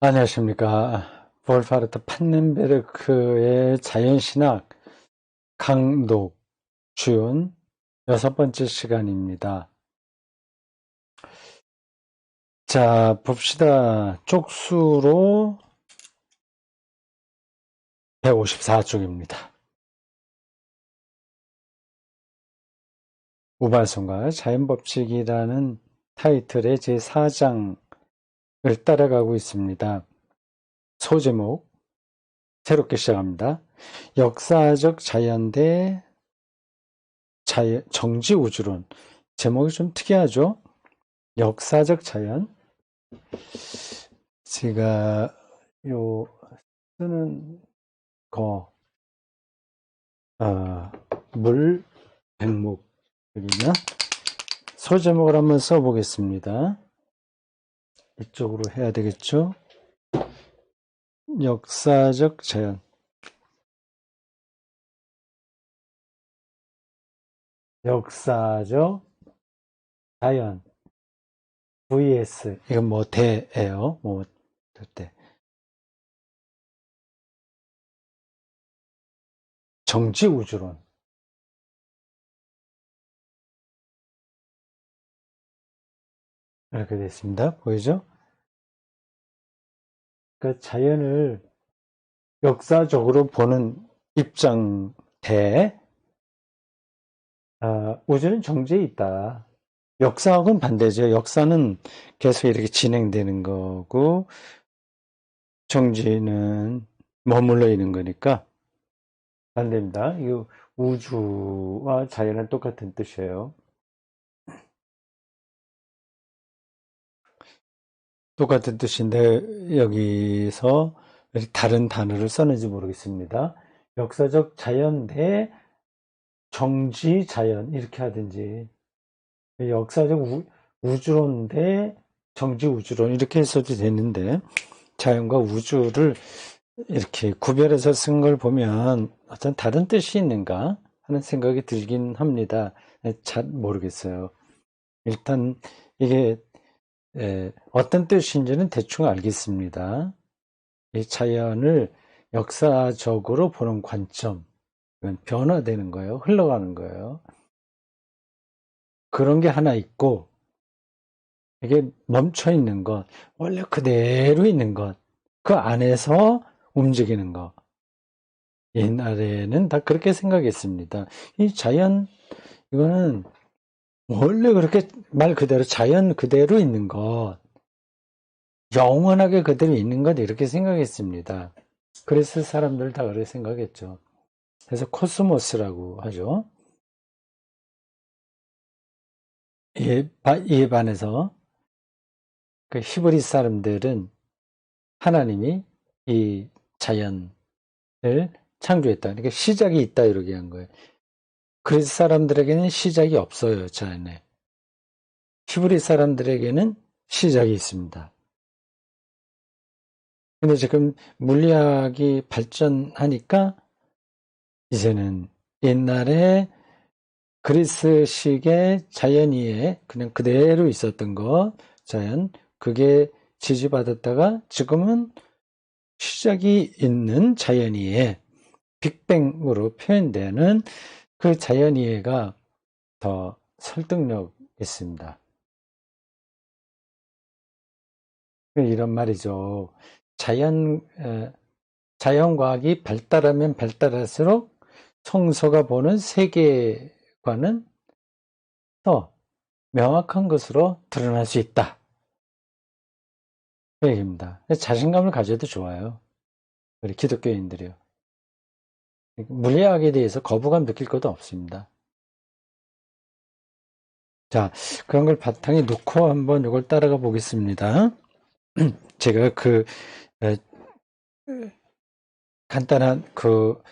안녕하십니까. 볼파르트 판넨베르크의 자연신학 강독 준 6번째 시간입니다. 자, 봅시다. 쪽수로 154쪽입니다. 우발성과 자연법칙이라는 타이틀의 제4장을 따라가고 있습니다. 소제목 새롭게 시작합니다. 역사적 자연 대 정지우주론. 제목이 좀 특이하죠? 역사적 자연. 제가 요 쓰는 거, 물, 백목, 여기냐? 소제목을 한번 써보겠습니다. 이쪽으로 해야 되겠죠? 역사적 자연. 역사적 자연. vs. 이건 뭐 대예요. 뭐, 대. 정지우주론. 이렇게 됐습니다. 보이죠? 그러니까 자연을 역사적으로 보는 입장 대 우주는 정지해 있다. 역사하고는 반대죠. 역사는 계속 이렇게 진행되는 거고 정지는 머물러 있는 거니까 반대입니다. 이 우주와 자연은 똑같은 뜻이에요. 똑같은 뜻인데 여기서 다른 단어를 썼는지 모르겠습니다. 역사적 자연 대 정지 자연 이렇게 하든지 역사적 우주론 대 정지 우주론 이렇게 했어도 되는데 자연과 우주를 이렇게 구별해서 쓴 걸 보면 어떤 다른 뜻이 있는가 하는 생각이 들긴 합니다. 잘 모르겠어요. 일단 이게 어떤 뜻인지는 대충 알겠습니다. 이 자연을 역사적으로 보는 관점, 변화되는 거예요. 흘러가는 거예요. 그런 게 하나 있고 이게 멈춰 있는 것, 원래 그대로 있는 것, 그 안에서 움직이는 것. 옛날에는 다 그렇게 생각했습니다. 이 자연, 이거는 원래 그렇게 말 그대로 자연 그대로 있는 것, 영원하게 그대로 있는 것, 이렇게 생각했습니다. 그래서 사람들 다 그렇게 생각했죠. 그래서 코스모스라고 하죠. 이에 반해서 그 히브리 사람들은 하나님이 이 자연을 창조했다. 그러니까 시작이 있다 이렇게 한 거예요. 그리스 사람들에게는 시작이 없어요. 자연에. 히브리 사람들에게는 시작이 있습니다. 근데 지금 물리학이 발전하니까 이제는 옛날에 그리스식의 자연이에 그냥 그대로 있었던 거, 자연, 그게 지지받았다가 지금은 시작이 있는 자연이에 빅뱅으로 표현되는 그 자연이해가 더 설득력 있습니다. 이런 말이죠. 자연과학이 발달하면 발달할수록 성서가 보는 세계관은 더 명확한 것으로 드러날 수 있다. 그 얘기입니다. 자신감을 가져도 좋아요. 우리 기독교인들이요. 물리학에 대해서 거부감 느낄 것도 없습니다. 자, 그런 걸 바탕에 놓고 한번 이걸 따라가 보겠습니다. 제가 간단한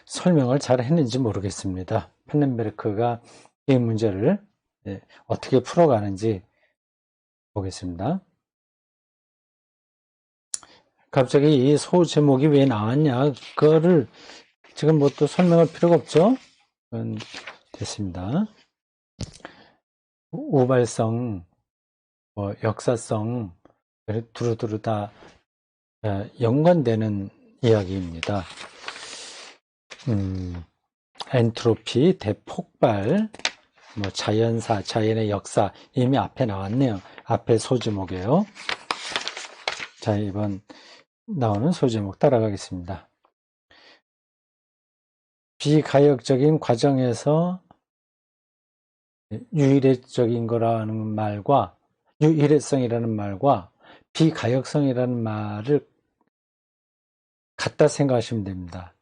설명을 잘 했는지 모르겠습니다. 판넨베르크가 이 문제를 어떻게 풀어가는지 보겠습니다. 갑자기 이 소제목이 왜 나왔냐, 그거를 지금 뭐 또 설명할 필요가 없죠? 됐습니다. 우발성, 역사성, 두루두루 다 연관되는 이야기입니다. 엔트로피, 대폭발, 자연사, 자연의 역사, 이미 앞에 나왔네요. 앞에 소제목이에요. 자, 이번 나오는 소제목 따라가겠습니다. 비가역적인 과정에서 유일적인 거라는 말과 유일성이라는 말과 비가역성이라는 말을 갖다 생각하시면 됩니다.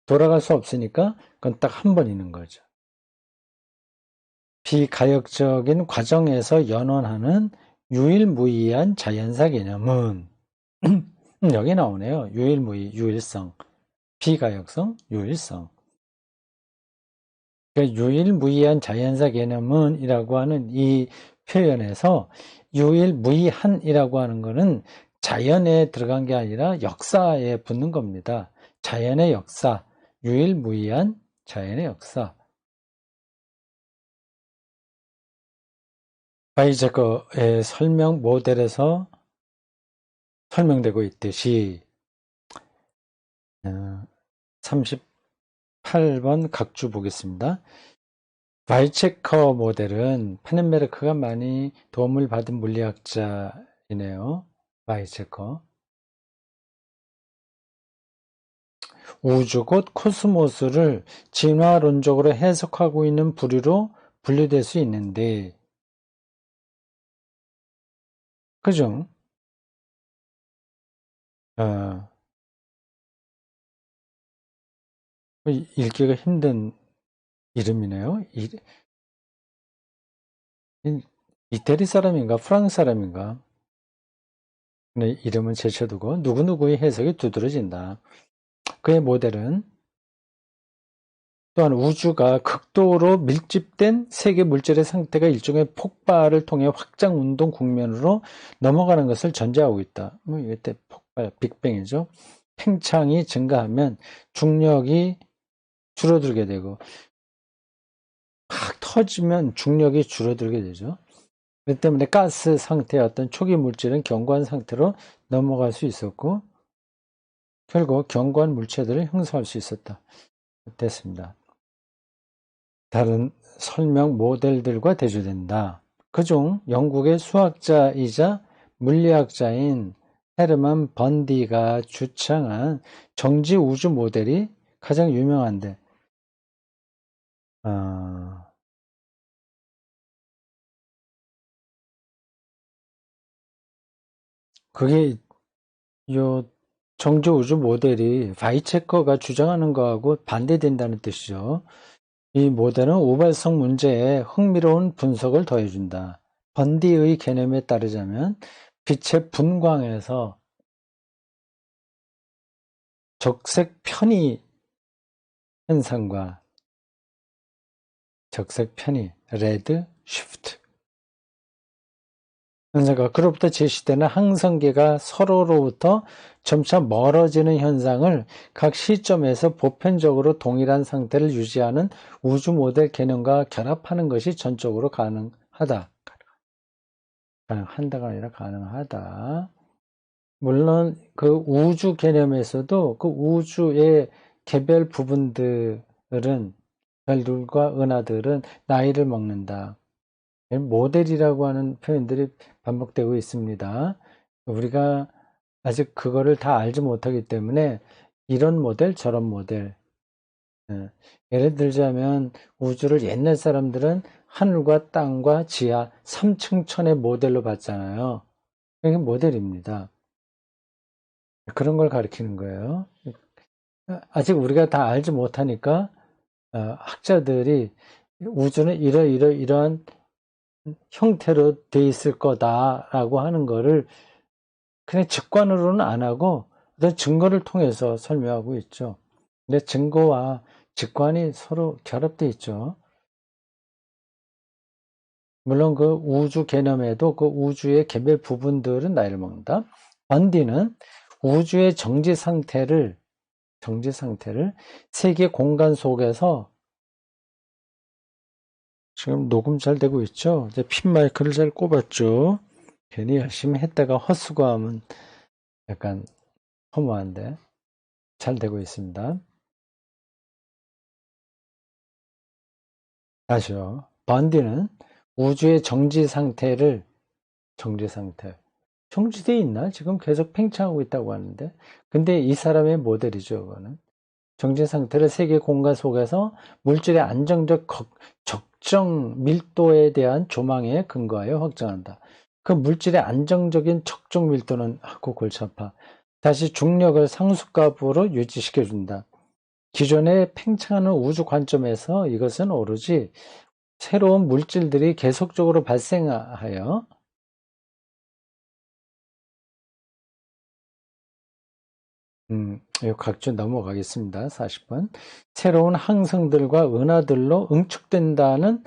돌아갈 수 없으니까 그건 딱 한 번 있는 거죠. 비가역적인 과정에서 연원하는 유일무이한 자연사 개념은 여기 나오네요. 유일무이, 유일성, 비가역성, 유일성. 그러니까 유일무이한 자연사 개념은 이라고 하는 이 표현에서 유일무이한이라고 하는 것은 자연에 들어간 게 아니라 역사에 붙는 겁니다. 자연의 역사, 유일무이한 자연의 역사. 바이제거의 설명 모델에서 설명되고 있듯이 38번 각주 보겠습니다. 바이체커 모델은 파넨베르크가 많이 도움을 받은 물리학자이네요. 바이체커. 우주 곧 코스모스를 진화론적으로 해석하고 있는 부류로 분류될 수 있는데, 그죠? 읽기가 힘든 이름이네요. 이태리 사람인가 프랑스 사람인가? 네, 이름은 제쳐두고 누구누구의 해석이 두드러진다. 그의 모델은 또한 우주가 극도로 밀집된 세계 물질의 상태가 일종의 폭발을 통해 확장 운동 국면으로 넘어가는 것을 전제하고 있다. 이때 폭발, 빅뱅이죠. 팽창이 증가하면 중력이 줄어들게 되고 팍 터지면 중력이 줄어들게 되죠. 그렇기 때문에 가스 상태의 어떤 초기 물질은 견고한 상태로 넘어갈 수 있었고 결국 견고한 물체들을 형성할 수 있었다. 됐습니다. 다른 설명 모델들과 대조된다. 그중 영국의 수학자이자 물리학자인 헤르만 번디가 주창한 정지 우주 모델이 가장 유명한데 그게 요 정지 우주 모델이 바이체커가 주장하는 거하고 반대된다는 뜻이죠. 이 모델은 우발성 문제에 흥미로운 분석을 더해준다. 번디의 개념에 따르자면 빛의 분광에서 적색 편의 현상과 적색 편의, 레드 쉬프트 현상과 그로부터 제시되는 항성계가 서로로부터 점차 멀어지는 현상을 각 시점에서 보편적으로 동일한 상태를 유지하는 우주 모델 개념과 결합하는 것이 전적으로 가능하다. 가능한다가 아니라 가능하다. 물론 그 우주 개념에서도 그 우주의 개별 부분들은 별들과 은하들은 나이를 먹는다. 모델이라고 하는 표현들이 반복되고 있습니다. 우리가 아직 그거를 다 알지 못하기 때문에 이런 모델, 저런 모델. 예를 들자면 우주를 옛날 사람들은 하늘과 땅과 지하 3층천의 모델로 봤잖아요. 이게 모델입니다. 그런 걸 가리키는 거예요. 아직 우리가 다 알지 못하니까 학자들이 우주는 이러한 형태로 돼 있을 거다라고 하는 거를 그냥 직관으로는 안 하고 어떤 증거를 통해서 설명하고 있죠. 근데 증거와 직관이 서로 결합되어 있죠. 물론 그 우주 개념에도 그 우주의 개별 부분들은 나이를 먹는다. 번디는 우주의 정지 상태를 세계 공간 속에서 지금 녹음 잘 되고 있죠? 이제 핀 마이크를 잘 꼽았죠? 괜히 열심히 했다가 헛수고하면 약간 허무한데 잘 되고 있습니다. 다시요. 번디는 우주의 정지 상태 정지되어 있나? 지금 계속 팽창하고 있다고 하는데, 근데 이 사람의 모델이죠, 그거는. 정지 상태를 세계 공간 속에서 물질의 안정적 적정 밀도에 대한 조망에 근거하여 확정한다. 그 물질의 안정적인 적정 밀도는 하고 골치 아파. 다시 중력을 상수값으로 유지시켜준다. 기존의 팽창하는 우주 관점에서 이것은 오로지 새로운 물질들이 계속적으로 발생하여 이 각주 넘어가겠습니다. 40번. 새로운 항성들과 은하들로 응축된다는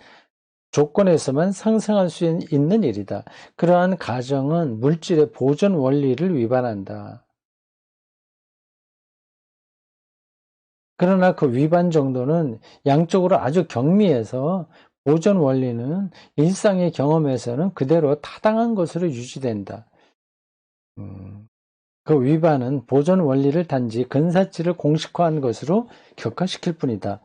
조건에서만 상승할 수 있는 일이다. 그러한 가정은 물질의 보존 원리를 위반한다. 그러나 그 위반 정도는 양쪽으로 아주 경미해서 보존 원리는 일상의 경험에서는 그대로 타당한 것으로 유지된다. 그 위반은 보존 원리를 단지 근사치를 공식화한 것으로 격화시킬 뿐이다.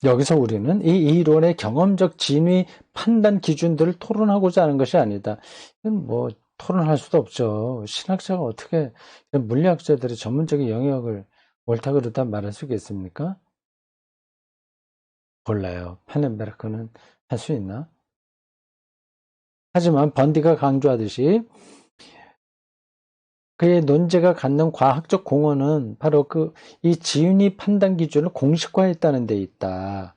여기서 우리는 이 이론의 경험적 진위 판단 기준들을 토론하고자 하는 것이 아니다. 이건 뭐 토론할 수도 없죠. 신학자가 어떻게 물리학자들의 전문적인 영역을 옳다 그르다 말할 수 있겠습니까? 몰라요. 파넨베르크는 할 수 있나? 하지만 번디가 강조하듯이 그의 논제가 갖는 과학적 공헌은 바로 이 진위 판단 기준을 공식화했다는 데 있다.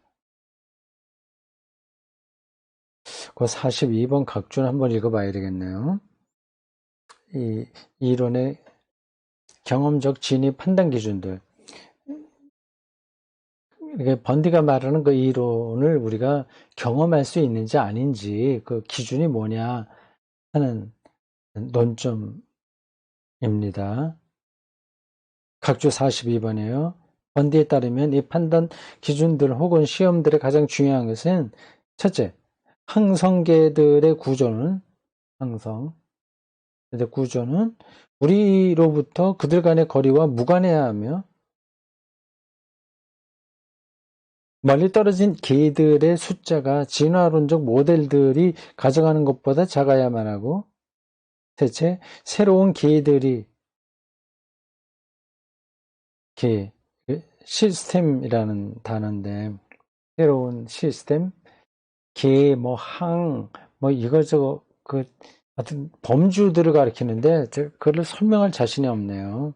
그 42번 각준 한번 읽어봐야 되겠네요. 이 이론의 경험적 진위 판단 기준들. 이게 번디가 말하는 그 이론을 우리가 경험할 수 있는지 아닌지 그 기준이 뭐냐 하는 논점입니다. 각주 42번이에요. 번디에 따르면 이 판단 기준들 혹은 시험들의 가장 중요한 것은 첫째, 항성계들의 구조는 우리로부터 그들 간의 거리와 무관해야 하며 멀리 떨어진 개들의 숫자가 진화론적 모델들이 가져가는 것보다 작아야만 하고 대체 새로운 개들이 시스템이라는 단어인데 새로운 시스템, 개, 뭐 항, 뭐 이것저것 하여튼 범주들을 가리키는데 그걸 설명할 자신이 없네요.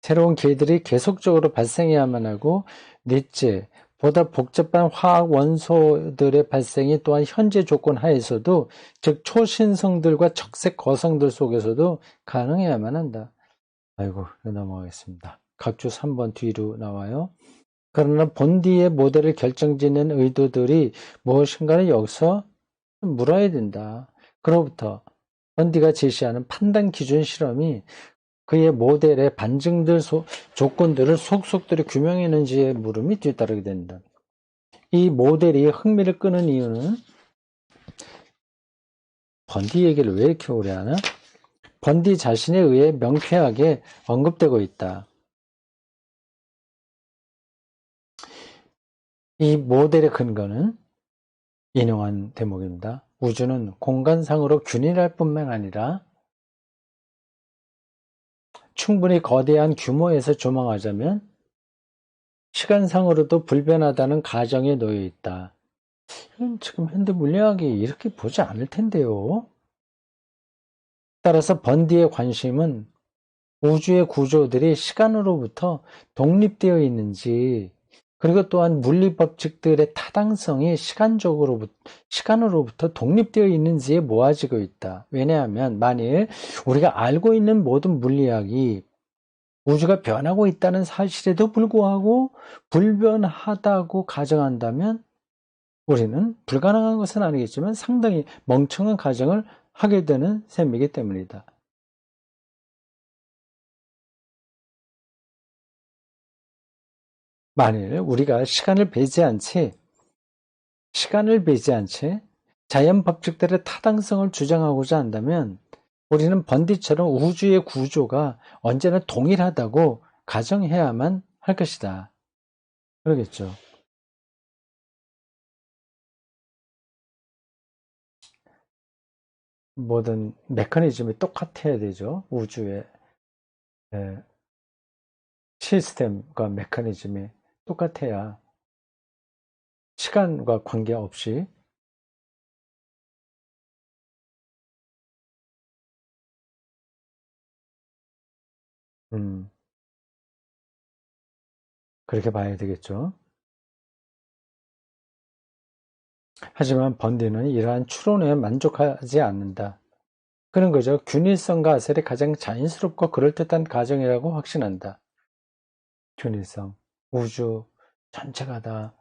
새로운 개들이 계속적으로 발생해야만 하고 넷째, 보다 복잡한 화학 원소들의 발생이 또한 현재 조건 하에서도 즉 초신성들과 적색 거성들 속에서도 가능해야만 한다. 아이고 넘어가겠습니다. 각주 3번 뒤로 나와요. 그러나 본디의 모델을 결정짓는 의도들이 무엇인가를 여기서 물어야 된다. 그로부터 본디가 제시하는 판단 기준 실험이 그의 모델의 반증들 조건들을 속속들이 규명했는지의 물음이 뒤따르게 된다. 이 모델이 흥미를 끄는 이유는 번디 얘기를 왜 이렇게 오래 하나? 번디 자신에 의해 명쾌하게 언급되고 있다. 이 모델의 근거는 인용한 대목입니다. 우주는 공간상으로 균일할 뿐만 아니라 충분히 거대한 규모에서 조망하자면 시간상으로도 불변하다는 가정에 놓여 있다. 지금 현대 물리학이 이렇게 보지 않을 텐데요. 따라서 번디의 관심은 우주의 구조들이 시간으로부터 독립되어 있는지, 그리고 또한 물리 법칙들의 타당성이 시간으로부터 독립되어 있는지에 모아지고 있다. 왜냐하면 만일 우리가 알고 있는 모든 물리학이 우주가 변하고 있다는 사실에도 불구하고 불변하다고 가정한다면 우리는 불가능한 것은 아니겠지만 상당히 멍청한 가정을 하게 되는 셈이기 때문이다. 만일 우리가 시간을 배제한 채 자연 법칙들의 타당성을 주장하고자 한다면 우리는 번디처럼 우주의 구조가 언제나 동일하다고 가정해야만 할 것이다. 그러겠죠. 모든 메커니즘이 똑같아야 되죠. 우주의 시스템과 메커니즘이 똑같아야 시간과 관계없이 그렇게 봐야 되겠죠. 하지만 번디는 이러한 추론에 만족하지 않는다. 그런 거죠. 균일성과 아셀이 가장 자연스럽고 그럴듯한 가정이라고 확신한다. 균일성. 우주 전체가 다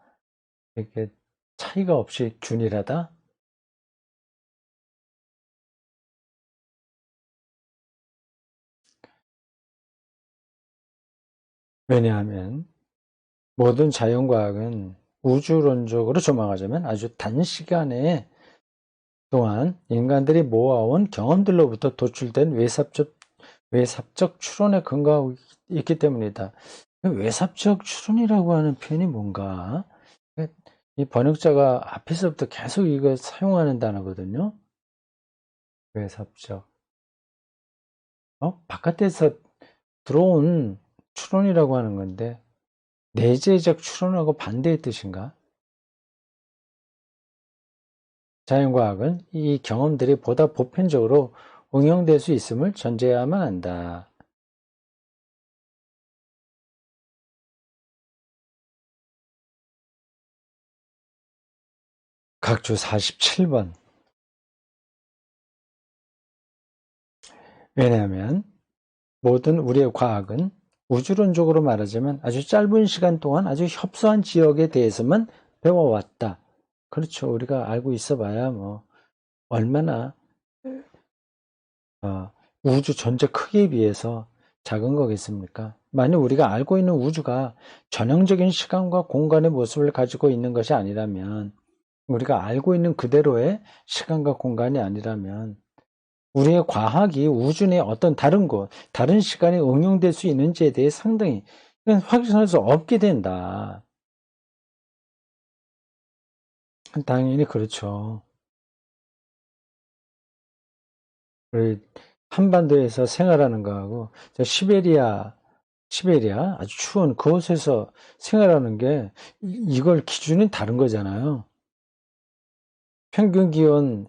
이렇게 차이가 없이 균일하다? 왜냐하면 모든 자연과학은 우주론적으로 조망하자면 아주 단시간에 동안 인간들이 모아온 경험들로부터 도출된 외삽적 추론에 근거하고 있기 때문이다. 외삽적 추론이라고 하는 표현이 뭔가? 이 번역자가 앞에서부터 계속 이거 사용하는 단어거든요. 외삽적. 바깥에서 들어온 추론이라고 하는 건데, 내재적 추론하고 반대의 뜻인가? 자연과학은 이 경험들이 보다 보편적으로 응용될 수 있음을 전제해야만 한다. 각주 47번. 왜냐하면 모든 우리의 과학은 우주론적으로 말하자면 아주 짧은 시간 동안 아주 협소한 지역에 대해서만 배워왔다. 그렇죠. 우리가 알고 있어봐야 뭐 얼마나 우주 전체 크기에 비해서 작은 거겠습니까? 만약 우리가 알고 있는 우주가 전형적인 시간과 공간의 모습을 가지고 있는 것이 아니라면, 우리가 알고 있는 그대로의 시간과 공간이 아니라면 우리의 과학이 우주 내 어떤 다른 곳, 다른 시간에 응용될 수 있는지에 대해 상당히 확신할 수 없게 된다. 당연히 그렇죠. 우리 한반도에서 생활하는 거하고 시베리아 아주 추운 그곳에서 생활하는 게 이걸 기준이 다른 거잖아요. 평균 기온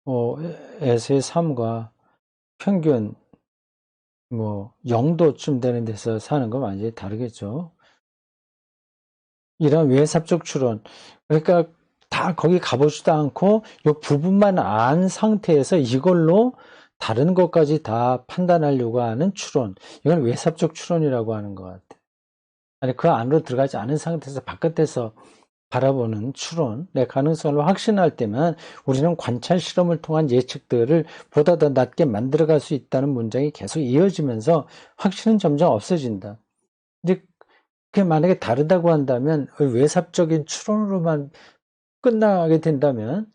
15도에서의 삶과 평균 뭐 0도쯤 되는 데서 사는 건 완전히 다르겠죠. 이런 외삽적 추론. 그러니까 다 거기 가보지도 않고 이 부분만 안 상태에서 이걸로 다른 것까지 다 판단하려고 하는 추론. 이건 외삽적 추론이라고 하는 것 같아요. 아니, 그 안으로 들어가지 않은 상태에서 바깥에서 바라보는 추론, 내 가능성을 확신할 때만 우리는 관찰 실험을 통한 예측들을 보다 더 낮게 만들어갈 수 있다는 문장이 계속 이어지면서 확신은 점점 없어진다. 이제 그게 만약에 다르다고 한다면 외삽적인 추론으로만 끝나게 된다면,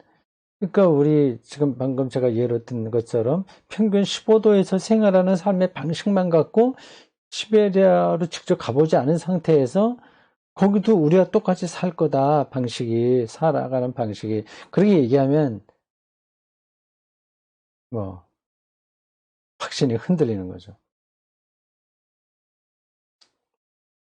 그러니까 우리 지금 방금 제가 예로 든 것처럼 평균 15도에서 생활하는 삶의 방식만 갖고 시베리아로 직접 가보지 않은 상태에서 거기도 우리와 똑같이 살 거다, 방식이, 살아가는 방식이. 그렇게 얘기하면 뭐 확신이 흔들리는 거죠.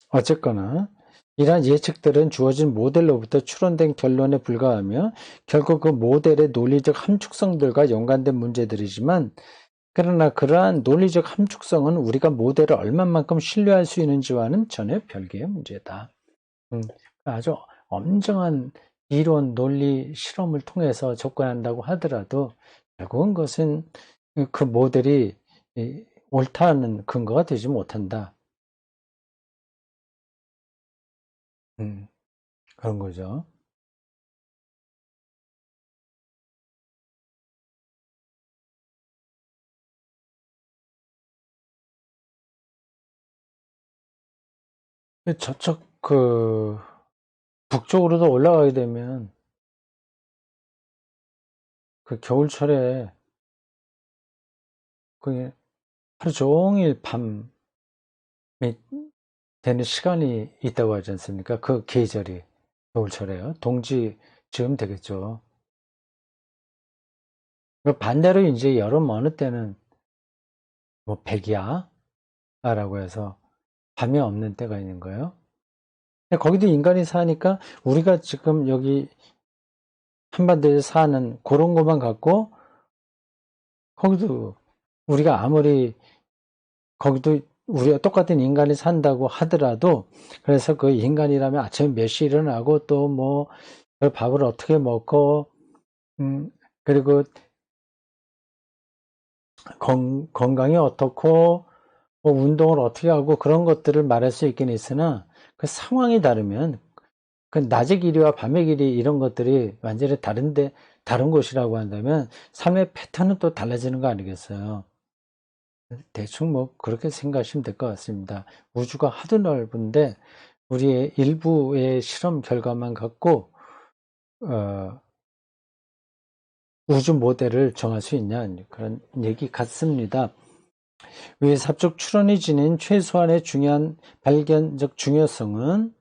어쨌거나 이러한 예측들은 주어진 모델로부터 추론된 결론에 불과하며 결국 그 모델의 논리적 함축성들과 연관된 문제들이지만, 그러나 그러한 논리적 함축성은 우리가 모델을 얼마만큼 신뢰할 수 있는지와는 전혀 별개의 문제다. 아주 엄정한 이론, 논리, 실험을 통해서 접근한다고 하더라도 결국은 그것은 그 모델이 옳다는 근거가 되지 못한다. 그런 거죠. 저쪽 북쪽으로도 올라가게 되면 그 겨울철에 그 하루 종일 밤이 되는 시간이 있다고 하지 않습니까? 그 계절이 겨울철에요. 동지쯤 되겠죠. 반대로 이제 여름 어느 때는 뭐 백야라고 해서 밤이 없는 때가 있는 거예요. 근데 거기도 인간이 사니까 우리가 지금 여기 한반도에 사는 그런 것만 갖고 거기도 우리가 아무리 거기도 우리가 똑같은 인간이 산다고 하더라도 그래서 그 인간이라면 아침에 몇 시에 일어나고 또 뭐 밥을 어떻게 먹고 그리고 건강이 어떻고 뭐 운동을 어떻게 하고 그런 것들을 말할 수 있긴 있으나 그 상황이 다르면 그 낮의 길이와 밤의 길이 이런 것들이 완전히 다른 곳이라고 한다면 삶의 패턴은 또 달라지는 거 아니겠어요? 대충 뭐 그렇게 생각하시면 될 것 같습니다. 우주가 하도 넓은데 우리의 일부의 실험 결과만 갖고 우주 모델을 정할 수 있냐 그런 얘기 같습니다. 위의 삽적 추론이 지닌 최소한의 중요한 발견적 중요성은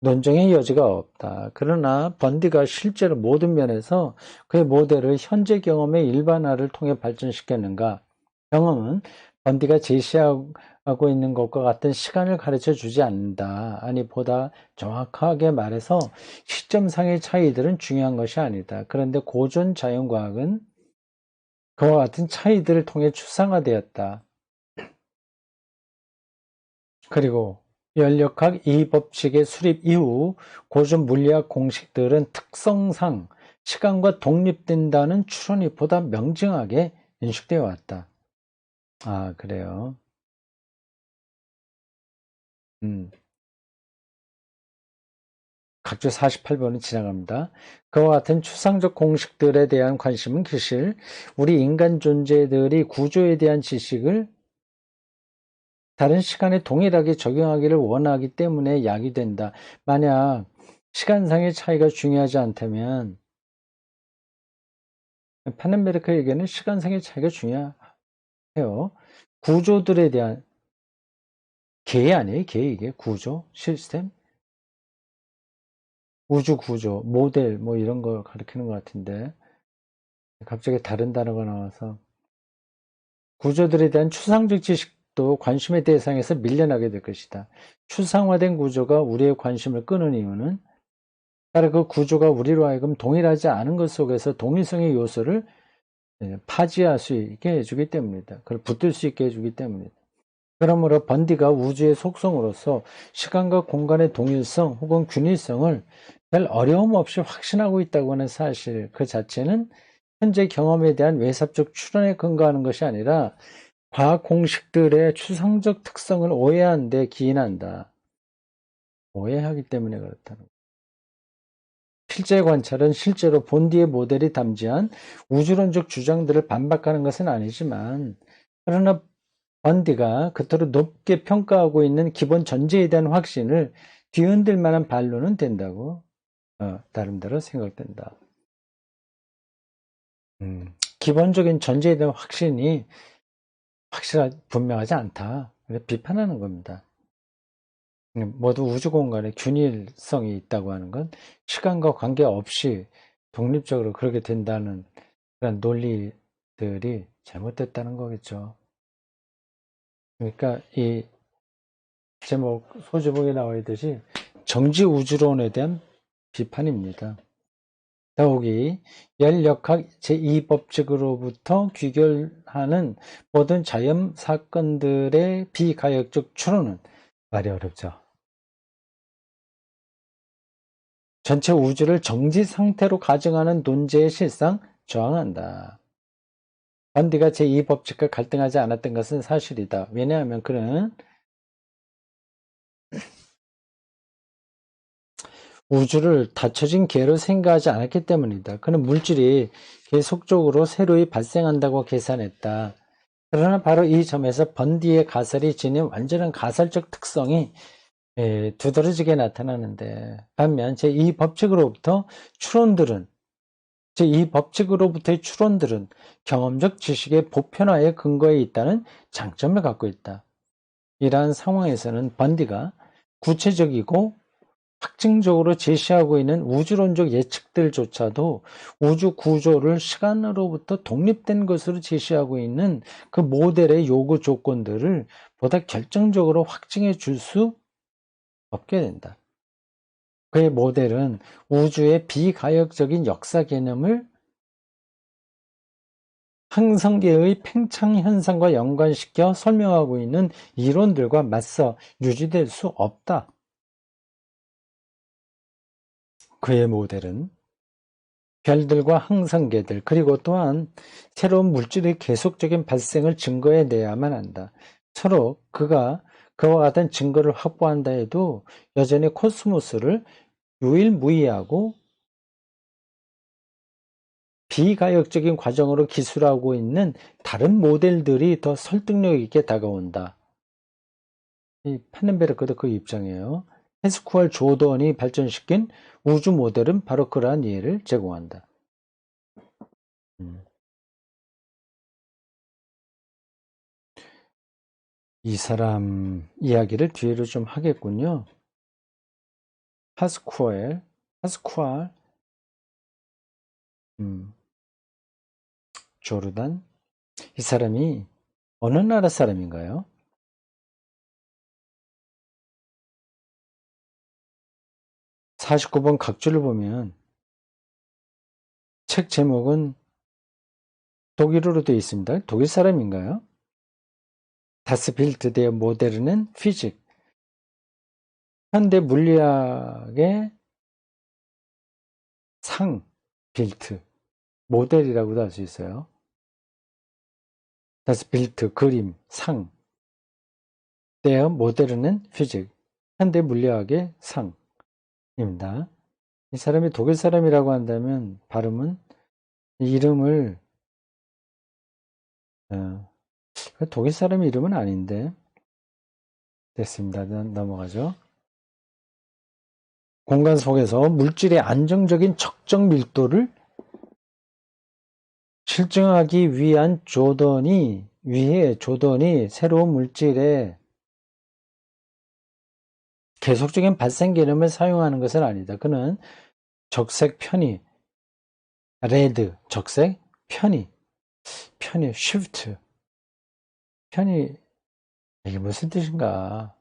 논쟁의 여지가 없다. 그러나 번디가 실제로 모든 면에서 그의 모델을 현재 경험의 일반화를 통해 발전시켰는가? 경험은 번디가 제시하고 있는 것과 같은 시간을 가르쳐 주지 않는다. 아니 보다 정확하게 말해서 시점상의 차이들은 중요한 것이 아니다. 그런데 고전 자연과학은 그와 같은 차이들을 통해 추상화되었다. 그리고 연력학 이 법칙의 수립 이후 고전 물리학 공식들은 특성상 시간과 독립된다는 추론이 보다 명징하게 인식되어 왔다. 아, 그래요. 각주 48번은 지나갑니다. 그와 같은 추상적 공식들에 대한 관심은 사실 우리 인간 존재들이 구조에 대한 지식을 다른 시간에 동일하게 적용하기를 원하기 때문에 야기된다. 만약 시간상의 차이가 중요하지 않다면 파넨베르크에게는 시간상의 차이가 중요해요. 구조들에 대한 개 아니에요? 개 이게 구조, 시스템, 우주 구조, 모델 뭐 이런 걸 가리키는 것 같은데 갑자기 다른 단어가 나와서 구조들에 대한 추상적 지식도 관심의 대상에서 밀려나게 될 것이다. 추상화된 구조가 우리의 관심을 끄는 이유는 따라 그 구조가 우리로 하여금 동일하지 않은 것 속에서 동일성의 요소를 파지할 수 있게 해주기 때문이다. 그걸 붙들 수 있게 해주기 때문이다. 그러므로 번디가 우주의 속성으로서 시간과 공간의 동일성 혹은 균일성을 별 어려움 없이 확신하고 있다고 하는 사실 그 자체는 현재 경험에 대한 외삽적 추론에 근거하는 것이 아니라 과학 공식들의 추상적 특성을 오해한 데 기인한다. 오해하기 때문에 그렇다는 거다. 실제 관찰은 실제로 본디의 모델이 담지한 우주론적 주장들을 반박하는 것은 아니지만 그러나 번디가 그토록 높게 평가하고 있는 기본 전제에 대한 확신을 뒤흔들 만한 반론은 된다고 나름대로 생각된다. 기본적인 전제에 대한 확신이 분명하지 않다. 비판하는 겁니다. 모두 우주 공간에 균일성이 있다고 하는 건 시간과 관계없이 독립적으로 그렇게 된다는 그런 논리들이 잘못됐다는 거겠죠. 그러니까 이 제목 소제목에 나와 있듯이 정지 우주론에 대한 비판입니다. 더욱이 열역학 제2법칙으로부터 귀결하는 모든 자연 사건들의 비가역적 추론은 말이 어렵죠. 전체 우주를 정지 상태로 가정하는 논제에 실상 저항한다. 번디가 제2법칙과 갈등하지 않았던 것은 사실이다. 왜냐하면 그는 우주를 닫혀진 개로 생각하지 않았기 때문이다. 그는 물질이 계속적으로 새로이 발생한다고 계산했다. 그러나 바로 이 점에서 번디의 가설이 지닌 완전한 가설적 특성이 두드러지게 나타나는데 반면 제2법칙으로부터 추론들은 이 법칙으로부터의 추론들은 경험적 지식의 보편화의 근거에 있다는 장점을 갖고 있다. 이러한 상황에서는 번디가 구체적이고 확증적으로 제시하고 있는 우주론적 예측들조차도 우주 구조를 시간으로부터 독립된 것으로 제시하고 있는 그 모델의 요구 조건들을 보다 결정적으로 확증해 줄 수 없게 된다. 그의 모델은 우주의 비가역적인 역사 개념을 항성계의 팽창 현상과 연관시켜 설명하고 있는 이론들과 맞서 유지될 수 없다. 그의 모델은 별들과 항성계들 그리고 또한 새로운 물질의 계속적인 발생을 증거해내야만 한다. 서로 그와 같은 증거를 확보한다 해도 여전히 코스모스를 유일무이하고 비가역적인 과정으로 기술하고 있는 다른 모델들이 더 설득력 있게 다가온다. 이 파넨베르크도 그 입장이에요. 패스쿠알 조던이 발전시킨 우주 모델은 바로 그러한 이해를 제공한다. 이 사람 이야기를 뒤로 좀 하겠군요. 파스쿠알, 조르단. 이 사람이 어느 나라 사람인가요? 49번 각주를 보면 책 제목은 독일어로 되어 있습니다. 독일 사람인가요? Das Bild der modernen Physik. 현대 물리학의 상, 빌트, 모델이라고도 할 수 있어요. Das Bild, 그림, 상. der modernen Physik. 현대 물리학의 상입니다. 이 사람이 독일 사람이라고 한다면 발음은 이름을 독일 사람 이름은 아닌데 됐습니다. 넘어가죠. 공간 속에서 물질의 안정적인 적정 밀도를 실증하기 위한 조던이 새로운 물질의 계속적인 발생 개념을 사용하는 것은 아니다. 그는 적색 편의, 레드, 적색 편의, 쉬프트, 편의, 이게 무슨 뜻인가?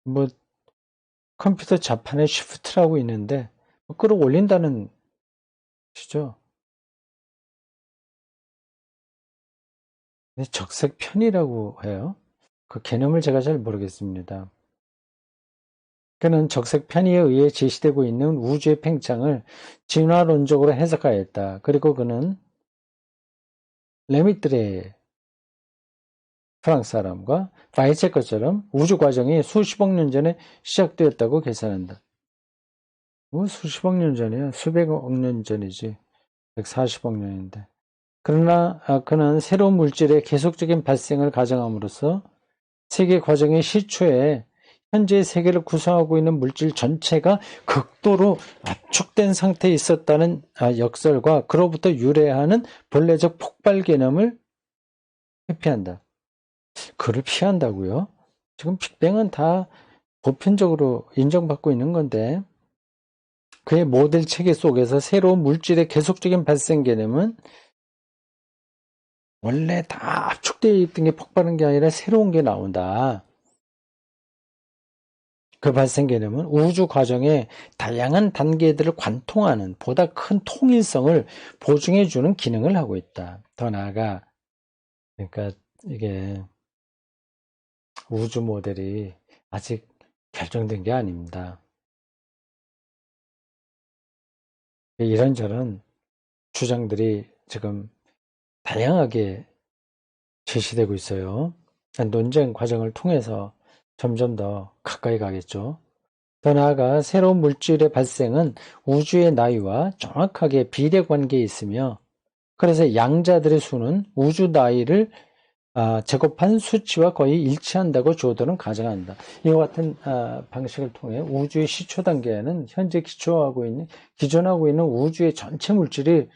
뭐 컴퓨터 자판에 쉬프트라고 있는데 끌어올린다는 뜻이죠. 적색 편이라고 해요. 그 개념을 제가 잘 모르겠습니다. 그는 적색 편의에 의해 제시되고 있는 우주의 팽창을 진화론적으로 해석하였다. 그리고 그는 레미트레 프랑스 사람과 바이체커처럼 우주 과정이 수십억 년 전에 시작되었다고 계산한다. 뭐 수십억 년 전이야? 수백억 년 전이지. 140억 년인데. 그러나 그는 새로운 물질의 계속적인 발생을 가정함으로써 세계 과정의 시초에 현재 세계를 구성하고 있는 물질 전체가 극도로 압축된 상태에 있었다는 역설과 그로부터 유래하는 본래적 폭발 개념을 회피한다. 그를 피한다고요? 지금 빅뱅은 다 보편적으로 인정받고 있는 건데 그의 모델 체계 속에서 새로운 물질의 계속적인 발생 개념은 원래 다 압축되어 있던 게 폭발한 게 아니라 새로운 게 나온다. 그 발생 개념은 우주 과정의 다양한 단계들을 관통하는 보다 큰 통일성을 보증해주는 기능을 하고 있다. 더 나아가 그러니까 이게 우주 모델이 아직 결정된 게 아닙니다. 이런저런 주장들이 지금 다양하게 제시되고 있어요. 논쟁 과정을 통해서 점점 더 가까이 가겠죠. 더 나아가 새로운 물질의 발생은 우주의 나이와 정확하게 비례관계에 있으며 그래서 양자들의 수는 우주 나이를 제곱한 수치와 거의 일치한다고 조던은 가정한다. 이와 같은 방식을 통해 우주의 시초 단계에는 현재 기존하고 있는 우주의 전체 물질이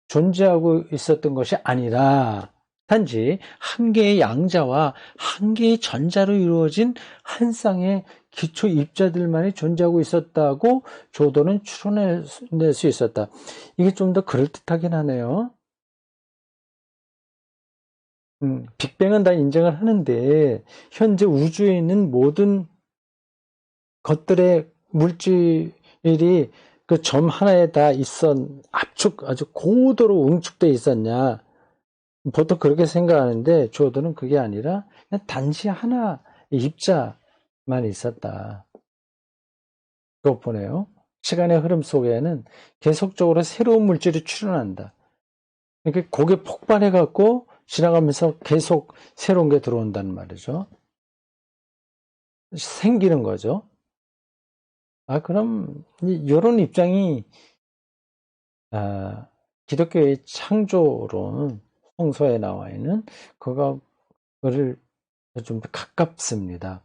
존재하고 있었던 것이 아니라 단지 한 개의 양자와 한 개의 전자로 이루어진 한 쌍의 기초 입자들만이 존재하고 있었다고 조던은 추론할 수 있었다. 이게 좀 더 그럴듯하긴 하네요. 빅뱅은 다 인정을 하는데 현재 우주에 있는 모든 것들의 물질이 그 점 하나에 다 아주 고도로 응축되어 있었냐. 보통 그렇게 생각하는데 조던은 그게 아니라 그냥 단지 하나 입자만 있었다. 그거 보네요. 시간의 흐름 속에는 계속적으로 새로운 물질이 출현한다. 이렇게 그게 폭발해갖고 지나가면서 계속 새로운 게 들어온다는 말이죠. 생기는 거죠. 그럼 이런 입장이 기독교의 창조론 성서에 나와 있는 그거를 좀 가깝습니다.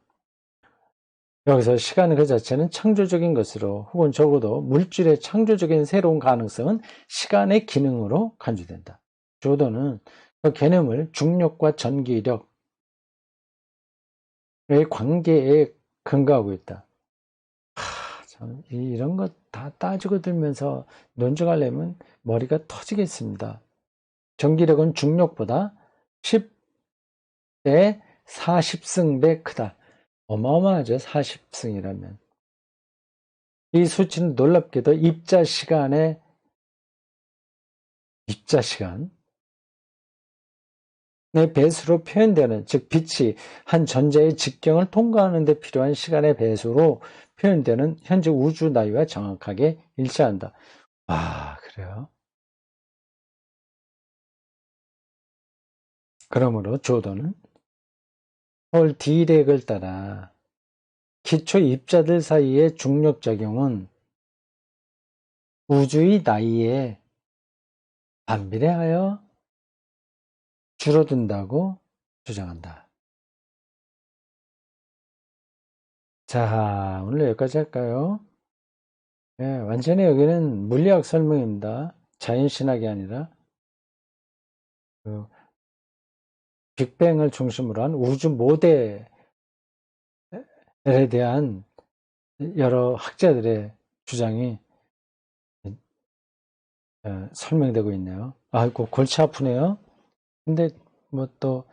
여기서 시간 그 자체는 창조적인 것으로 혹은 적어도 물질의 창조적인 새로운 가능성은 시간의 기능으로 간주된다. 조던은 그 개념을 중력과 전기력의 관계에 근거하고 있다. 이런 거 다 따지고 들면서 논증하려면 머리가 터지겠습니다. 전기력은 중력보다 10대 40승배 크다. 어마어마하죠. 40승이라면. 이 수치는 놀랍게도 입자 시간의 배수로 표현되는, 즉 빛이 한 전자의 직경을 통과하는 데 필요한 시간의 배수로 표현되는 현재 우주 나이와 정확하게 일치한다. 그래요? 그러므로 조던은 홀 디렉을 따라 기초 입자들 사이의 중력작용은 우주의 나이에 반비례하여 줄어든다고 주장한다. 자, 오늘 여기까지 할까요? 네, 완전히 여기는 물리학 설명입니다. 자연신학이 아니라 그 빅뱅을 중심으로 한 우주 모델에 대한 여러 학자들의 주장이 설명되고 있네요. 아이고, 골치 아프네요. 근데 뭐 또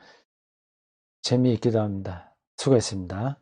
재미있기도 합니다. 수고했습니다.